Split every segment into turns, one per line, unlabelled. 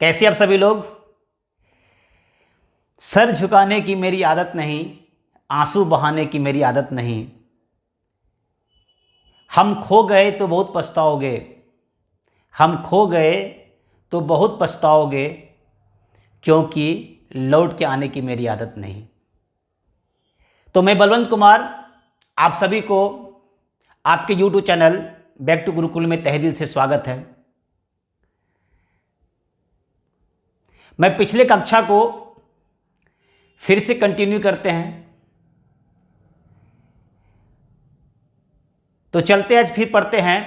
कैसे आप सभी लोग। सर झुकाने की मेरी आदत नहीं, आंसू बहाने की मेरी आदत नहीं। हम खो गए तो बहुत पछताओगे, हम खो गए तो बहुत पछताओगे, क्योंकि लौट के आने की मेरी आदत नहीं। तो मैं बलवंत कुमार आप सभी को आपके YouTube channel back to Gurukul में तहे दिल से स्वागत है। मैं पिछले कक्षा को फिर से कंटिन्यू करते हैं, तो चलते आज फिर पढ़ते हैं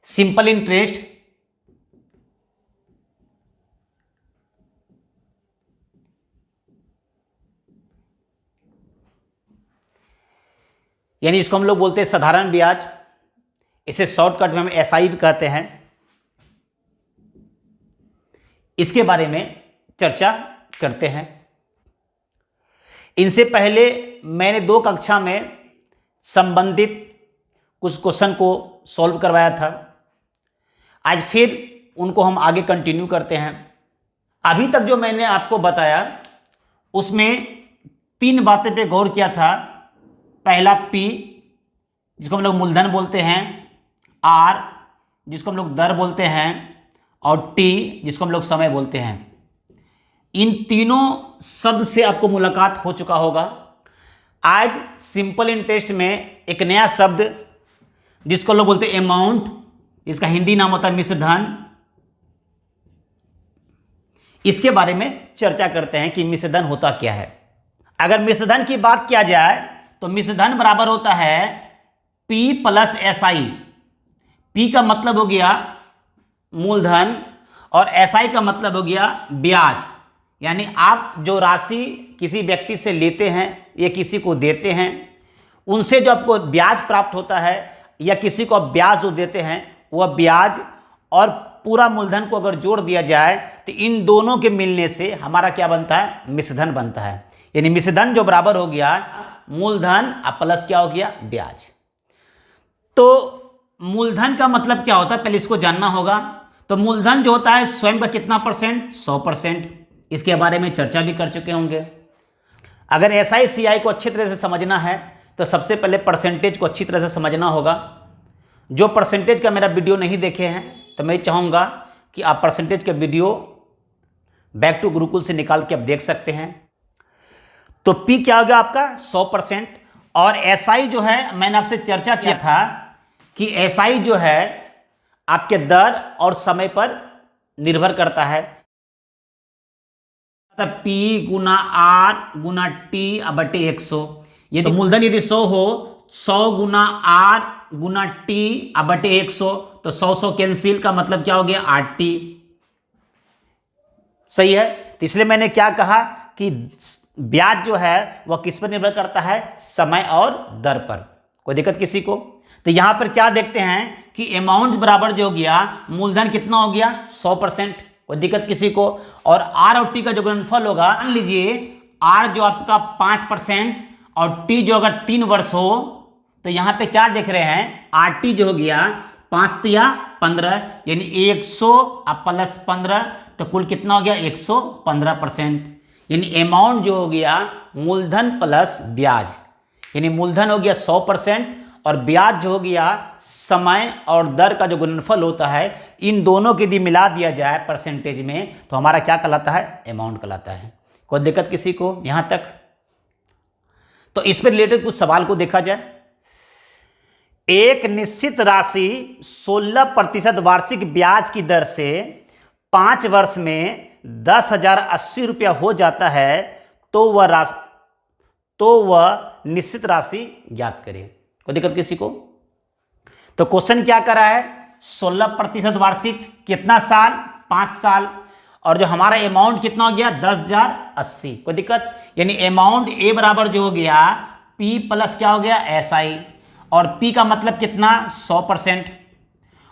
सिंपल इंटरेस्ट। यानी इसको हम लोग बोलते हैं साधारण ब्याज, इसे शॉर्टकट में हम एसआई भी कहते हैं। इसके बारे में चर्चा करते हैं। इनसे पहले मैंने 2 कक्षा में संबंधित कुछ क्वेश्चन को सॉल्व करवाया था। आज फिर उनको हम आगे कंटिन्यू करते हैं। अभी तक जो मैंने आपको बताया उसमें 3 बातें पे गौर किया था। पहला P, जिसको हम लोग मूलधन बोलते हैं, R जिसको हम लोग दर बोलते हैं, और T जिसको हम लोग समय बोलते हैं। इन तीनों शब्द से आपको मुलाकात हो चुका होगा। आज सिंपल इंटरेस्ट में एक नया शब्द जिसको लोग बोलते हैं अमाउंट, इसका हिंदी नाम होता है मिश्रधन। इसके बारे में चर्चा करते हैं कि मिश्रधन होता क्या है। अगर मिश्रधन की बात किया जाए तो मिश्रधन बराबर होता है P प्लस SI। P का मतलब हो गया मूलधन और SI का मतलब हो गया ब्याज। यानी आप जो राशि किसी व्यक्ति से लेते हैं या किसी को देते हैं, उनसे जो आपको ब्याज प्राप्त होता है या किसी को आप ब्याज जो देते हैं, वह ब्याज और पूरा मूलधन को अगर जोड़ दिया जाए तो इन दोनों के मिलने से हमारा क्या बनता है, मिश्रधन बनता है। यानी मिश्रधन जो बराबर हो गया मूलधन प्लस क्या हो गया, ब्याज। तो मूलधन का मतलब क्या होता है, पहले इसको जानना होगा। तो मूलधन जो होता है स्वयं का कितना परसेंट, 100%। इसके बारे में चर्चा भी कर चुके होंगे। अगर एसआई सीआई को अच्छी तरह से समझना है तो सबसे पहले परसेंटेज को अच्छी तरह से समझना होगा। जो परसेंटेज का मेरा वीडियो नहीं देखे हैं तो मैं चाहूँगा कि आप परसेंटेज का वीडियो बैक टू गुरुकुल से निकाल के आप देख सकते हैं। तो P क्या हो गया आपका 100%। और SI जो है, मैंने आपसे चर्चा किया था कि SI जो है आपके दर और समय पर निर्भर करता है। P गुना R गुना T बटे 100। ये तो मूलधन यदि 100 हो, 100 गुना R गुना T बटे 100, तो 100 कैंसिल का मतलब क्या हो गया, 8T। सही है। तो इसलिए मैंने क्या कहा कि ब्याज जो है वह किस पर निर्भर करता है, समय और दर पर। कोई दिक्कत किसी को? तो यहां पर क्या देखते हैं कि अमाउंट बराबर जो हो गया, मूलधन कितना हो गया, 100%। कोई दिक्कत किसी को? और R और T का जो गुणनफल होगा, मान लीजिए R जो आपका 5% और T जो अगर 3 वर्ष हो, तो यहां पे क्या देख रहे हैं, RT जो हो गया 5 तिया 15, यानी 100 प्लस 15, तो कुल कितना हो गया, 115%। यानी अमाउंट जो हो गया मूलधन प्लस ब्याज, यानी मूलधन हो गया 100% और ब्याज जो हो गया समय और दर का जो गुणनफल होता है, इन दोनों के यदि मिला दिया जाए परसेंटेज में तो हमारा क्या कहलाता है, अमाउंट कहलाता है। कोई दिक्कत किसी को यहां तक? तो इस पर रिलेटेड कुछ सवाल को देखा जाए। एक निश्चित राशि 16% वार्षिक ब्याज की दर से 5 वर्ष में 10,080 रुपया हो जाता है, तो वह निश्चित राशि ज्ञात करें। कोई दिक्कत किसी को? तो क्वेश्चन क्या करा है, 16% वार्षिक, कितना साल, 5 साल, और जो हमारा अमाउंट कितना हो गया, 10,080। कोई दिक्कत? यानी अमाउंट ए बराबर जो हो गया P प्लस क्या हो गया, SI, और पी का मतलब कितना 100%,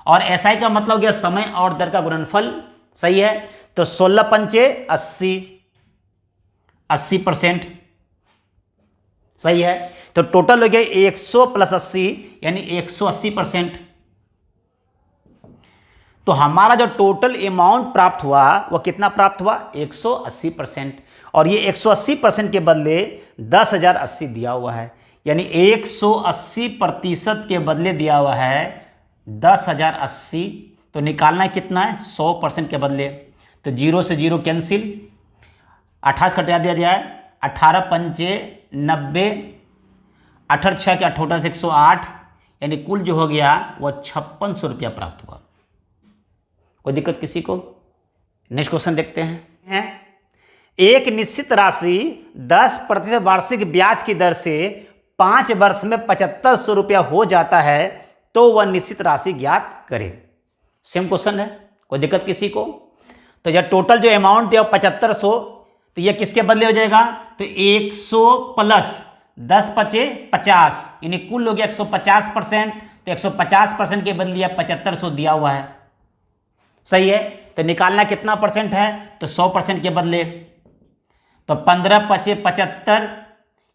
और एसआई का मतलब हो गया समय और दर का गुणनफल। सही है, तो 16 पंचे 80, 80%। सही है, तो टोटल हो गया 100 प्लस 80 यानी 180%। तो हमारा जो टोटल अमाउंट प्राप्त हुआ वो कितना प्राप्त हुआ 180%, और ये 180% के बदले 10,080 दिया हुआ है, यानी 180% के बदले दिया हुआ है 10,080। तो निकालना है कितना है 100% के बदले, तो 0 से 0 कैंसिल, 28 घटा दिया जाए, 18 पंचे 90, 18 6 के 18 से 108, यानी कुल जो हो गया वो 5600 रुपया प्राप्त हुआ। कोई दिक्कत किसी को? नेक्स्ट क्वेश्चन देखते हैं। एक निश्चित राशि 10% वार्षिक ब्याज की दर से 5 वर्ष में 7500 रुपया हो जाता है, तो वह निश्चित राशि ज्ञात करें। सेम क्वेश्चन है, कोई दिक्कत किसी को? तो यह टोटल जो अमाउंट दिया 7500, तो यह किसके बदले हो जाएगा, तो 100 प्लस 10 पचे 50, यानी कुल हो गया 150%, तो 150% के बदले 7500 दिया हुआ है। सही है, तो निकालना कितना परसेंट है, तो 100% के बदले, तो 15 पचे 75,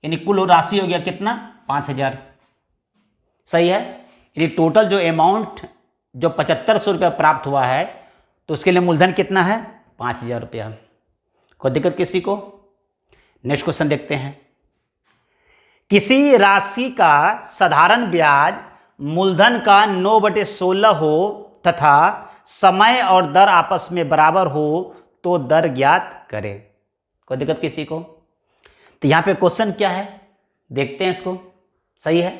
यानी कुल राशि हो गया कितना 5000। सही है, यानी टोटल जो अमाउंट जो 7500 रुपया प्राप्त हुआ है, तो उसके लिए मूलधन कितना है 5000 रुपया। कोई दिक्कत किसी को? नेक्स्ट क्वेश्चन देखते हैं। किसी राशि का साधारण ब्याज मूलधन का 9/16 हो तथा समय और दर आपस में बराबर हो तो दर ज्ञात करें। कोई दिक्कत किसी को? तो यहां पे क्वेश्चन क्या है देखते हैं इसको। सही है,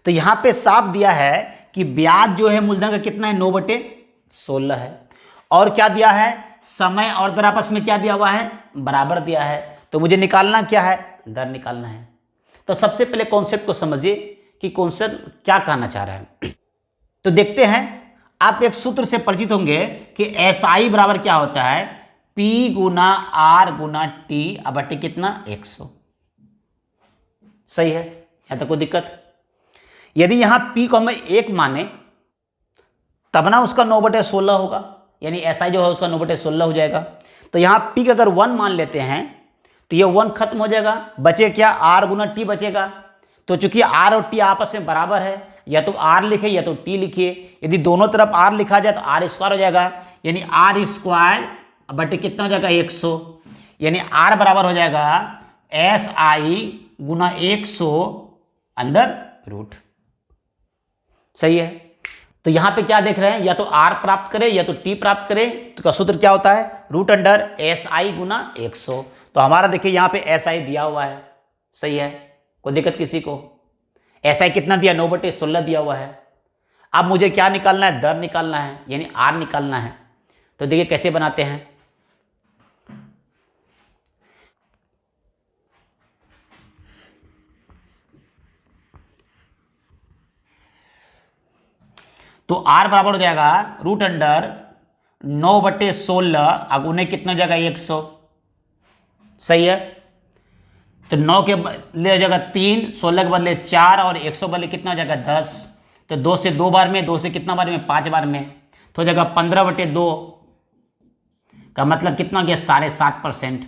तो यहां पे साफ दिया है कि ब्याज जो है मूलधन का कितना है 9/16 है, और क्या दिया है समय और दर आपस में क्या दिया हुआ है बराबर दिया है। तो मुझे निकालना क्या है, दर निकालना है। तो सबसे पहले कॉन्सेप्ट को समझिए कि कॉन्सेप्ट क्या कहना चाह रहा है। तो देखते हैं, आप एक सूत्र से परिचित होंगे कि एसआई बराबर क्या होता है, पी गुना आर गुना टी बटे कितना 100। सही है, यहां तक कोई दिक्कत? यदि यहां पी को हमें 1 माने तब ना उसका 9/16 होगा, यानी एसआई जो है उसका 9/16 हो जाएगा। तो यहां पी का अगर 1 मान लेते हैं तो ये 1 खत्म हो जाएगा, बचे क्या आर गुना टी बचेगा। तो चूंकि आर और टी आपस में बराबर है, या तो आर लिखे या तो टी लिखिए। यदि दोनों तरफ आर लिखा जाए तो आर स्क्वायर हो जाएगा, यानी आर स्क्वायर बटे कितना हो जाएगा 100, यानी आर बराबर हो जाएगा एस आई गुना 100 अंदर रूट। सही है, तो यहां पे क्या देख रहे हैं, या तो आर प्राप्त करें या तो टी प्राप्त करें। तो का सूत्र क्या होता है रूट अंडर एस आई गुना 100। तो हमारा देखिए यहां पे एस आई दिया हुआ है। सही है, कोई दिक्कत किसी को? एसआई कितना दिया 9/16 दिया हुआ है। अब मुझे क्या निकालना है, दर निकालना है, यानी आर निकालना है। तो देखिए कैसे बनाते हैं। तो आर बराबर हो जाएगा रूट अंडर 9/16 अगुने कितना हो जाएगा 100। सही है, तो 9 के बदले हो जाएगा 3, 16 के बदले 4 और 100 बदले कितना हो जाएगा 10। तो 2 से 2 बार में, 2 से कितना बार में 5 बार में, तो हो जाएगा 15/2 का मतलब कितना गया 7.5%।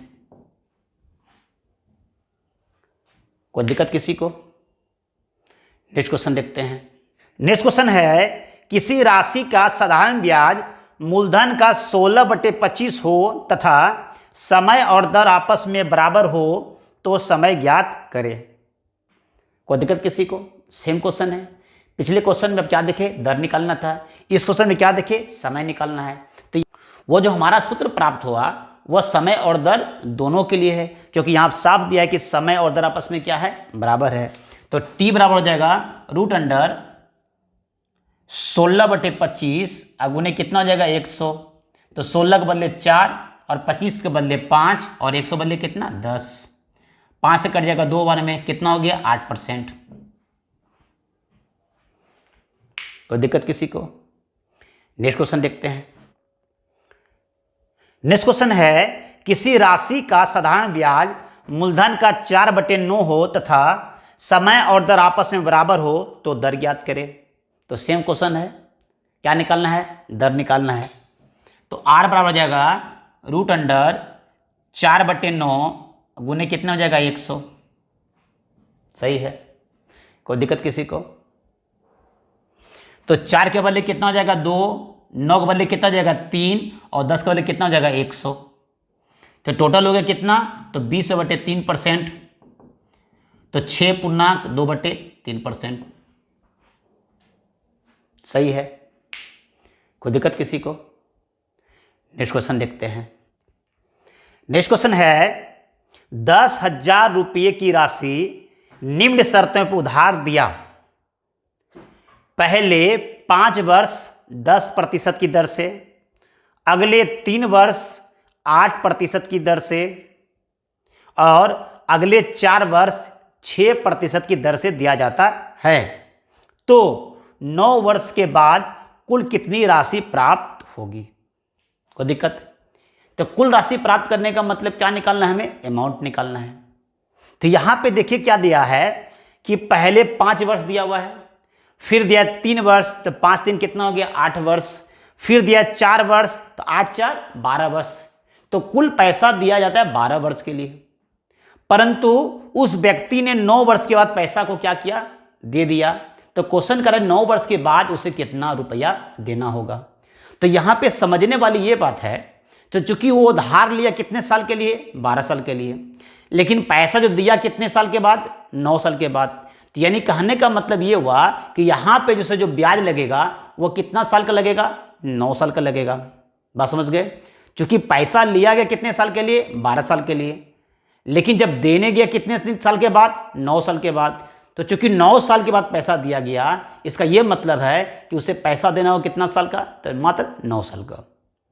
कोई दिक्कत किसी को? नेक्स्ट क्वेश्चन देखते हैं। नेक्स्ट क्वेश्चन है किसी राशि का साधारण ब्याज मूलधन का 16/25 हो तथा समय और दर आपस में बराबर हो तो समय ज्ञात करें। कोई दिक्कत किसी को? सेम क्वेश्चन है। पिछले क्वेश्चन में अब क्या देखे, दर निकालना था, इस क्वेश्चन में क्या देखे, समय निकालना है। तो वो जो हमारा सूत्र प्राप्त हुआ वह समय और दर दोनों के लिए है, क्योंकि यहां साफ दिया है कि समय और दर आपस में क्या है बराबर है। तो टी बराबर हो जाएगा रूट अंडर 16/25 अगुने कितना हो जाएगा 100। तो 16 के बदले 4 और 25 के बदले 5 और 100 बदले कितना 10। 5 से कट जाएगा 2 बार में, कितना हो गया 8%। कोई दिक्कत किसी को? नेक्स्ट क्वेश्चन देखते हैं। नेक्स्ट क्वेश्चन है किसी राशि का साधारण ब्याज मूलधन का 4/9 हो तथा समय और दर आपस में बराबर हो तो दर ज्ञात करें। तो सेम क्वेश्चन है, क्या निकालना है? दर निकालना है। तो r बराबर हो जाएगा √4/9 गुने कितना हो जाएगा? 100। सही है, कोई दिक्कत किसी को? तो 4 के बदले कितना हो जाएगा? 2, 9 के बदले कितना हो जाएगा? 3, और 10 के बदले कितना हो जाएगा? 100। तो टोटल हो गया कितना? तो 20/3%। तो 6.2/3%। सही है, कोई दिक्कत किसी को? नेक्स्ट क्वेश्चन देखते हैं। नेक्स्ट क्वेश्चन है 10,000 रुपये की राशि निम्न शर्तों पर उधार दिया। पहले 5 वर्ष 10% की दर से, अगले 3 वर्ष 8% की दर से, और अगले 4 वर्ष 6% की दर से दिया जाता है। तो 9 वर्ष के बाद कुल कितनी राशि प्राप्त होगी? कोई दिक्कत? तो कुल राशि प्राप्त करने का मतलब क्या निकालना है? हमें अमाउंट निकालना है। तो यहां पे देखिए क्या दिया है कि पहले 5 वर्ष दिया हुआ है, फिर दिया 3 वर्ष, तो 5 3 कितना हो गया? 8 वर्ष, फिर दिया 4 वर्ष, तो 8 4 12 वर्ष। तो कुल पैसा दिया जाता है 12 वर्ष के लिए, परंतु उस व्यक्ति ने 9 वर्ष के बाद पैसा को क्या किया? दे दिया। तो क्वेश्चन करें 9 वर्ष के बाद उसे कितना रुपया देना होगा। तो यहां पे समझने वाली ये बात है, तो चूंकि वो उधार लिया कितने साल के लिए? 12 साल के लिए, लेकिन पैसा जो दिया कितने साल के बाद? 9 साल के बाद। तो यानी कहने का मतलब ये हुआ कि यहां पे जैसे जो ब्याज लगेगा वो कितना साल का लगेगा? 9 साल का लगेगा। बात समझ गए? चूंकि पैसा लिया गया कितने साल के लिए? 12 साल के लिए, लेकिन जब देने गया कितने साल के बाद? 9 साल के बाद। तो चूंकि 9 साल के बाद पैसा दिया गया, इसका यह मतलब है कि उसे पैसा देना हो कितना साल का? तो मात्र 9 साल का।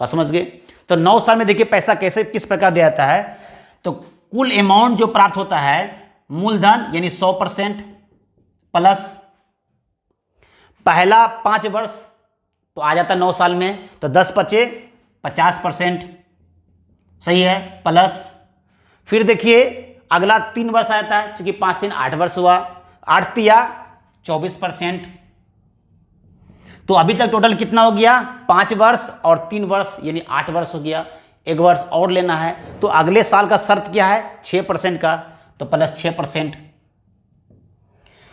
बात समझ गए? तो 9 साल में देखिए पैसा कैसे किस प्रकार दिया जाता है। तो कुल अमाउंट जो प्राप्त होता है, मूलधन यानी 100% प्लस पहला 5 वर्ष तो आ जाता 9 साल में, तो 10 बचे 50%। सही है, प्लस फिर देखिए अगला 3 वर्ष आ जाता है, क्योंकि 5 3 8 वर्ष हुआ, 8 तिया 24%। तो अभी तक टोटल कितना हो गया? 5 वर्ष और 3 वर्ष यानी 8 वर्ष हो गया। 1 वर्ष और लेना है, तो अगले साल का शर्त क्या है? 6% का, तो प्लस 6%।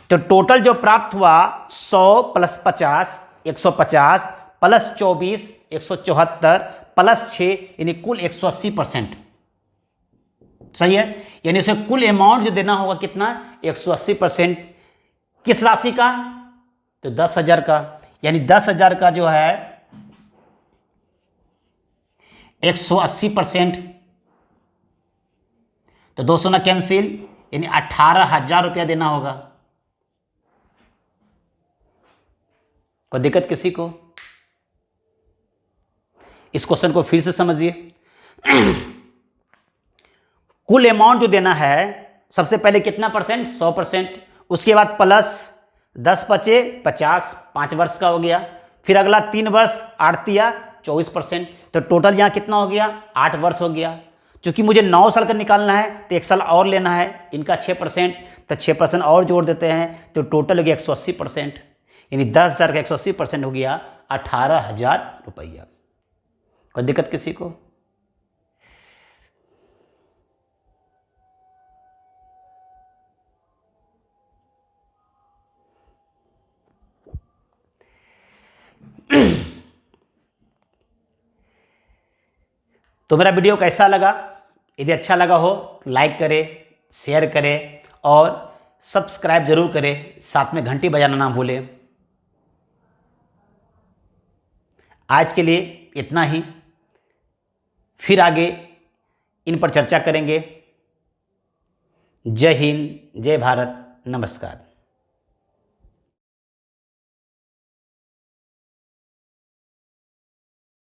तो टोटल जो प्राप्त हुआ 100 प्लस 50 150 प्लस 24 174 प्लस 6 यानी कुल 180%। सही है, यानी उसे कुल अमाउंट जो देना होगा कितना? 180%। किस राशि का? तो 10,000 का, यानी 10,000 का जो है 180%। तो 200 ना कैंसिल, यानी 18,000 रुपया देना होगा। कोई दिक्कत किसी को? इस क्वेश्चन को फिर से समझिए। कुल अमाउंट जो देना है, सबसे पहले कितना परसेंट? 100%। उसके बाद प्लस 10 बचे 50, 5 वर्ष का हो गया। फिर अगला 3 वर्ष 8 तिया 24%। तो टोटल यहाँ कितना हो गया? 8 वर्ष हो गया। चूंकि मुझे 9 साल का निकालना है तो 1 साल और लेना है, इनका 6%, तो 6% और जोड़ देते हैं, तो टोटल हो गया 180%। यानी 10,000 का 180% हो गया 18,000 रुपया। कोई दिक्कत किसी को? तो मेरा वीडियो कैसा लगा? यदि अच्छा लगा हो तो लाइक करें, शेयर करें और सब्सक्राइब जरूर करें, साथ में घंटी बजाना ना भूलें। आज के लिए इतना ही, फिर आगे इन पर चर्चा करेंगे। जय हिंद, जय भारत, नमस्कार।